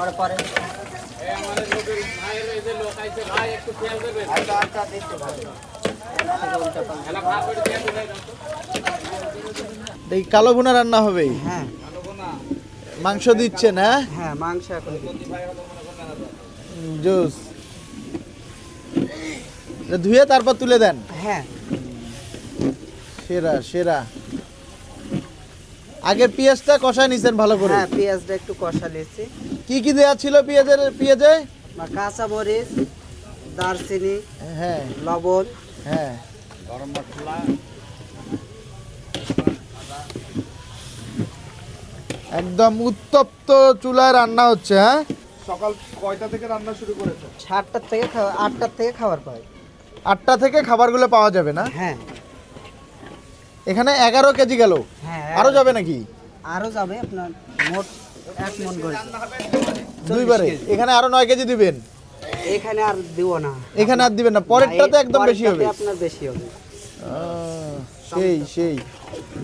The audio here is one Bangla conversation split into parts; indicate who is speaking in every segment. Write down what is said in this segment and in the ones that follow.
Speaker 1: আর পরে
Speaker 2: এই কালো ভুনা রান্না হবে।
Speaker 1: হ্যাঁ
Speaker 2: মাংস দিচ্ছে না?
Speaker 1: হ্যাঁ মাংস এখন
Speaker 2: জুস ধুয়ে তারপর তুলে দেন।
Speaker 1: হ্যাঁ
Speaker 2: সেরা সেরা। আগে পেঁয়াজটা কষায় নিছেন ভালো করে?
Speaker 1: হ্যাঁ পেঁয়াজটা একটু কষা নিয়েছি।
Speaker 2: কি কি দেয়া ছিল পেঁয়াজে?
Speaker 1: কাঁচা মরিচ, দারচিনি,
Speaker 2: হ্যাঁ
Speaker 1: লবণ,
Speaker 2: হ্যাঁ
Speaker 3: গরম মশলা,
Speaker 2: একদম উত্তপ্ত চুলায় রান্না হচ্ছে। হ্যাঁ
Speaker 3: সকাল কয়টা থেকে রান্না শুরু করেছে?
Speaker 1: 7টার থেকে 8টার থেকে খাবার পাই।
Speaker 2: 8টা থেকে খাবারগুলো পাওয়া যাবে না?
Speaker 1: হ্যাঁ
Speaker 2: এখানে 11 কেজি গেল,
Speaker 1: হ্যাঁ
Speaker 2: আরো যাবে নাকি?
Speaker 1: আরো যাবে আপনার মোট 1 মণ করে
Speaker 2: দুইবারে এখানে আরো 9 কেজি দিবেন?
Speaker 1: এখানে আর দিব না।
Speaker 2: এখানে আর দিবেন না, পরেরটাতে একদম বেশি হবে।
Speaker 1: আপনার বেশি হবে।
Speaker 2: সেই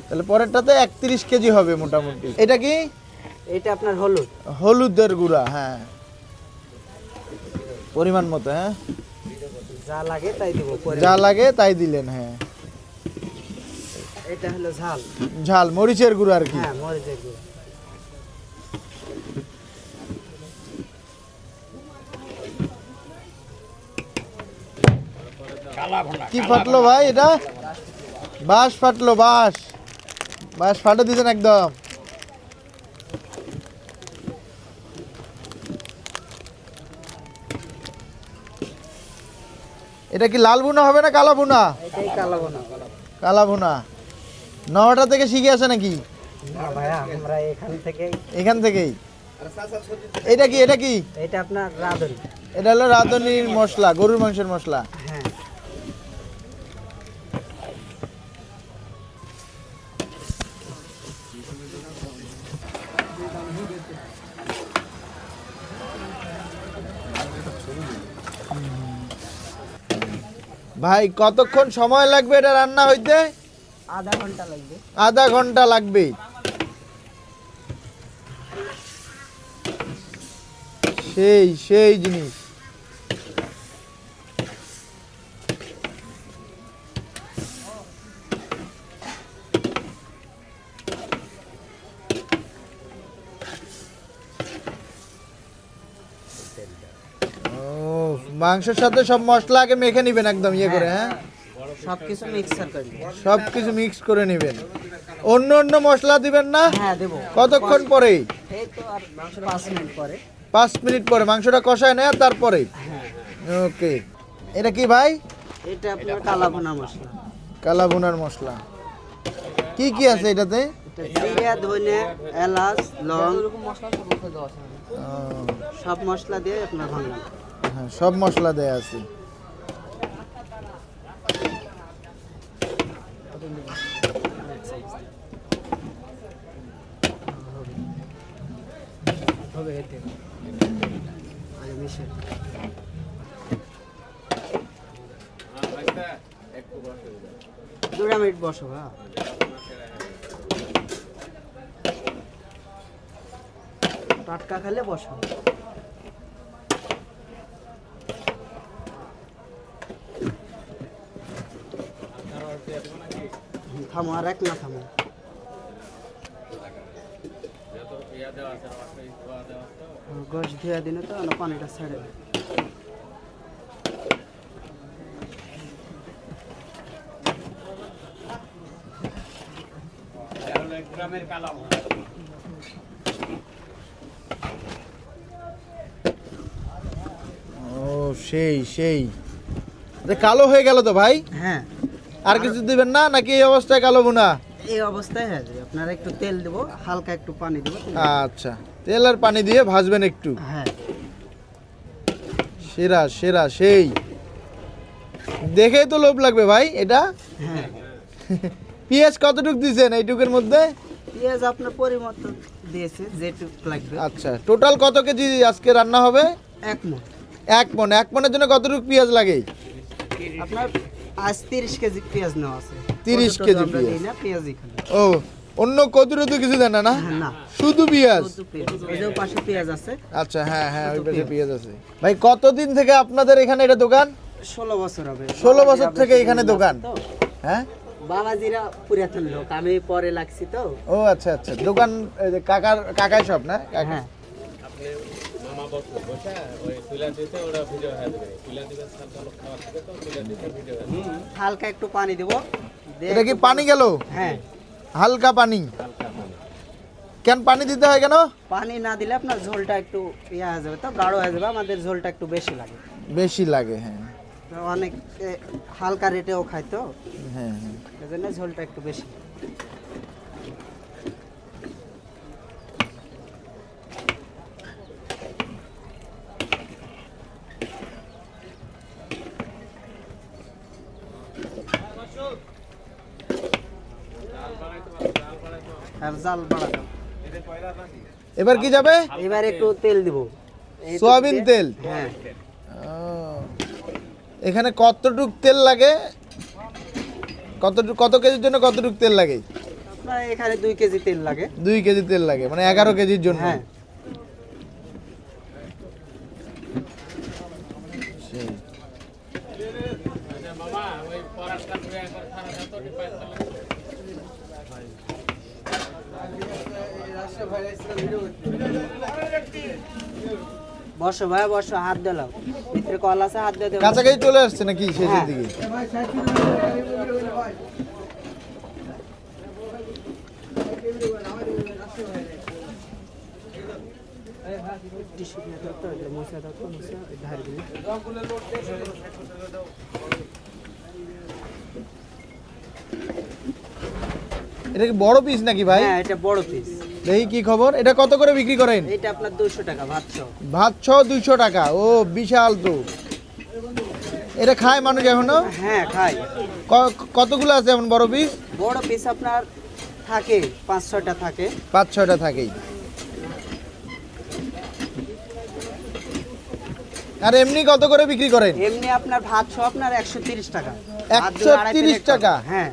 Speaker 2: তাহলে পরেরটাতে 31 কেজি হবে মোটামুটি। এটা কি?
Speaker 1: এটা আপনার হলুদ,
Speaker 2: হলুদের গুঁড়া। হ্যাঁ পরিমাণ মতো। হ্যাঁ
Speaker 1: যা লাগে তাই দিব।
Speaker 2: যা লাগে তাই দিলেন। হ্যাঁ
Speaker 1: এটা হলো ঝাল,
Speaker 2: ঝাল মরিচের গুঁড়া আর কি।
Speaker 1: হ্যাঁ মরিচের গুঁড়ো।
Speaker 2: কি ফাটলো ভাই? এটা বাঁশ ফাটলো, বাঁশ ফাটে দিয়েছেন একদম। এটা কি লাল ভুনা হবে না কালা ভুনা?
Speaker 1: এটাই কালাবো না।
Speaker 2: কালা ভুনা 9টা থেকে শিখে আসে নাকি?
Speaker 1: না ভাইয়া আমরা
Speaker 2: এখান থেকেই। এটা কি?
Speaker 1: এটা আপনার রাঁধুনি।
Speaker 2: এটা হলো রাঁধুনির মশলা, গরুর মাংসের মশলা।
Speaker 1: হ্যাঁ
Speaker 2: ভাই কতক্ষণ সময় লাগবে এটা রান্না হইতে?
Speaker 1: আধা ঘন্টা লাগবে।
Speaker 2: আধা ঘন্টা লাগবে। সেই জিনিস। মাংসের সাথে সব মশলা আগে মেখে নিবেন একদম ইয়ে করে। হ্যাঁ
Speaker 1: সবকিছু মিক্সার করে দিব।
Speaker 2: সবকিছু মিক্স করে নেবেন। অন্য মশলা দিবেন না?
Speaker 1: হ্যাঁ দেব।
Speaker 2: কতক্ষণ পরে?
Speaker 1: এই তো আর 5 মিনিট পরে।
Speaker 2: 5 মিনিট পরে মাংসটা কষায় নেয় তারপরে?
Speaker 1: হ্যাঁ
Speaker 2: ওকে। এটা কি ভাই?
Speaker 1: এটা আপনার কালাভুনা মশলা।
Speaker 2: কালা ভুনার মশলা। কি কি আছে এটাতে?
Speaker 1: এটা জিরা, ধনে, এলাচ, লং, সব মশলা দিয়ে আপনার ভাঙলাম।
Speaker 2: হ্যাঁ সব মশলা দেয়া আছে।
Speaker 1: হবে এতে আগে মিশে 2 মিনিট বসো। হ্যাঁ টাটকা খেলে বসো। থামো আর এক না থামো। গোশ ধুয়া দিনে তো পানিটা ছেড়ে দেয়।
Speaker 2: সেই কালো হয়ে গেল তো ভাই।
Speaker 1: হ্যাঁ
Speaker 2: আর কিছু দিবেন না নাকি এই অবস্থায় কালো ভুনা?
Speaker 1: এই অবস্থায় হয়ে যাবে। আপনারা একটু তেল দেব, হালকা একটু পানি দেব।
Speaker 2: আচ্ছা তেল আর পানি দিয়ে ভাজবেন একটু।
Speaker 1: হ্যাঁ
Speaker 2: সেরা সেই দেখেই তো লোভ লাগবে ভাই এটা।
Speaker 1: হ্যাঁ
Speaker 2: পেঁয়াজ কতটুকু দিয়েছেন এইটুকের মধ্যে?
Speaker 1: পেঁয়াজ আপনার পরিমতো দিয়েছে যেটুক লাগবে।
Speaker 2: আচ্ছা টোটাল কত কেজি আজকে রান্না হবে?
Speaker 1: 1 মণ।
Speaker 2: 1 মণের জন্য কতটুকু পেঁয়াজ লাগে?
Speaker 1: আপনার আজ 30 কেজি পেঁয়াজ নেওয়া আছে।
Speaker 2: 30 কেজি
Speaker 1: আমরা
Speaker 2: পেঁয়াজ।
Speaker 1: দিই না পেঁয়াজই খালি।
Speaker 2: ও অন্য কদুরে তো কিছু দেন না না?
Speaker 1: না
Speaker 2: শুধু পেঁয়াজ।
Speaker 1: শুধু পেঁয়াজ। ওই যে পাশে পেঁয়াজ আছে।
Speaker 2: আচ্ছা, হ্যাঁ হ্যাঁ, ওই পাশে পেঁয়াজ আছে। ভাই কতদিন থেকে আপনাদের এখানে এটা দোকান?
Speaker 1: 16 বছর হবে।
Speaker 2: 16 বছর থেকে এখানে দোকান? হ্যাঁ,
Speaker 1: বাবাজিরা পুরাতন লোক, আমি পরে লাগছি তো।
Speaker 2: ও আচ্ছা আচ্ছা, দোকান এই যে কাকাই সব না?
Speaker 1: হ্যাঁ, হালকা একটু পানি দেবো।
Speaker 2: এটা কি পানি গেল?
Speaker 1: হ্যাঁ,
Speaker 2: হালকা পানি। কেন পানি দিতে হয় কেন?
Speaker 1: পানি না দিলে আপনার ঝোলটা একটু ইয়ে হয়ে যাবে, তো গাঢ় হয়ে যাবে। আমাদের ঝোলটা একটু বেশি লাগে,
Speaker 2: বেশি লাগে, হ্যাঁ
Speaker 1: তো অনেক হালকা রেটেও খায় তো,
Speaker 2: হ্যাঁ হ্যাঁ।
Speaker 1: এই জন্য ঝোলটা একটু বেশি। আর জাল বাড়াতে
Speaker 2: এবার কি যাবে?
Speaker 1: এবার একটু তেল দিব। এই তো
Speaker 2: সয়াবিন
Speaker 1: দিয়ে-
Speaker 2: তেল?
Speaker 1: হ্যাঁ,
Speaker 2: ও, এখানে কতটুক তেল লাগে? কত কেজির জন্য কতটুক তেল লাগে?
Speaker 1: আপনার এখানে 2 কেজি তেল লাগে।
Speaker 2: 2 কেজি তেল লাগে, মানে 11 কেজির জন্য।
Speaker 1: হ্যাঁ,
Speaker 2: সেই।
Speaker 1: বসো ভাই বসো, হাত দিলাও। ভিতরে কল আছে, হাত দিয়ে দেবো।
Speaker 2: কাছাকাছি চলে আসছে নাকি শেষের
Speaker 1: হ্যাঁ।
Speaker 2: দিকে?
Speaker 1: টিস্যু দিয়ে দাও তো, এটা মুছে দাও তো, মুছে ওই ধারগুলো।
Speaker 2: এটা কি বড় পিস নাকি ভাই?
Speaker 1: হ্যাঁ, এটা বড় পিস।
Speaker 2: দেখি কি খবর। এটা কত করে বিক্রি করেন?
Speaker 1: এটা আপনার 200 টাকা ভাতছো।
Speaker 2: ভাত ছ 200 টাকা। ও বিশাল তো। এটা খায় মানুষ এখনো?
Speaker 1: হ্যাঁ, খাই।
Speaker 2: কতগুলো আছে এমন বড় পিস?
Speaker 1: বড় পিস আপনার থাকে 5-6টা থাকে।
Speaker 2: 5-6টা থাকেই। আর এমনি কত করে বিক্রি করেন?
Speaker 1: এমনি আপনার ভাতছো আপনার 130 টাকা। ভাত দিয়ে আড়াই
Speaker 2: 130
Speaker 1: প্লেট
Speaker 2: টাকা?
Speaker 1: খাবে। হ্যাঁ,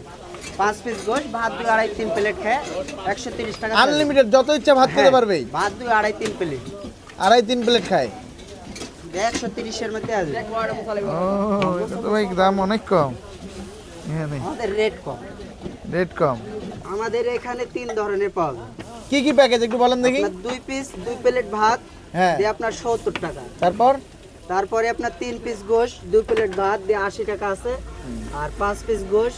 Speaker 1: 5 পিস গোশ, ভাত দিয়ে 2.5-3 প্লেট খায় 130 টাকা।
Speaker 2: আনলিমিটেড যত ইচ্ছা ভাত খেতে পারবে?
Speaker 1: ভাত দিয়ে 2.5-3 প্লেট।
Speaker 2: 2.5-3 প্লেট খায়?
Speaker 1: 130 এর মধ্যে আসবে।
Speaker 2: ও, এটা তো ভাই দাম অনেক কম। হ্যাঁ,
Speaker 1: আমাদের রেট কম।
Speaker 2: রেট কম।
Speaker 1: আমাদের এখানে 3 ধরনের পাওয়া যায়।
Speaker 2: কি কি প্যাকেজ একটু বলেন দেখি।
Speaker 1: আপনার 2 পিস 2 প্লেট ভাত
Speaker 2: হ্যাঁ,
Speaker 1: দিয়ে আপনার 70 টাকা।
Speaker 2: তারপর
Speaker 1: তারপরে আপনার 3 পিস গোশ 2 প্লেট ভাত দিয়ে 80 টাকা আছে। আর 5 পিস গোশ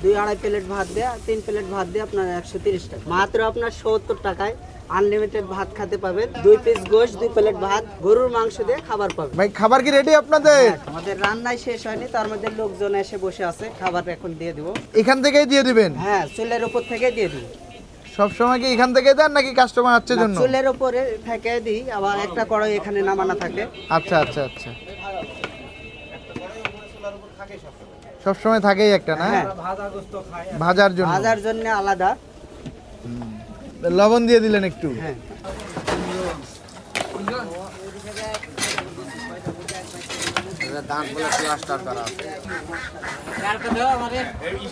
Speaker 1: 2-2.5 প্লেট ভাত দিয়ে 3 প্লেট ভাত দিয়ে আপনার 130 টাকা। মাত্র আপনার 70 টাকায় আনলিমিটেড ভাত খেতে পাবেন। 2 পিস গোশ 2 প্লেট ভাত, গরুর মাংস দিয়ে খাবার পাবেন।
Speaker 2: ভাই খাবার কি রেডি আপনাদের?
Speaker 1: হ্যাঁ, আমাদের রান্নাই শেষ হয়নি, তার মধ্যে লোকজন এসে বসে আছে, খাবার এখন দিয়ে দিব।
Speaker 2: এখান থেকেই দিয়ে দিবেন?
Speaker 1: হ্যাঁ, চুলের উপর থেকে দিয়ে দিব।
Speaker 2: সব সময় কি এখান থেকে দেন নাকি কাস্টমার আসছে জন্য?
Speaker 1: চুলের উপরে থেকে দিই, আবার একটা কড়াই এখানে নামানো থাকে।
Speaker 2: আচ্ছা আচ্ছা আচ্ছা, সব সময় থাকেই একটা না?
Speaker 1: হ্যাঁ,
Speaker 2: ভাজার জন্য।
Speaker 1: ভাজার জন্য আলাদা।
Speaker 2: লবণ দিয়ে দিলেন একটু।
Speaker 1: হ্যাঁ,
Speaker 3: দাঁত বলে প্লাস্টার করা আছে।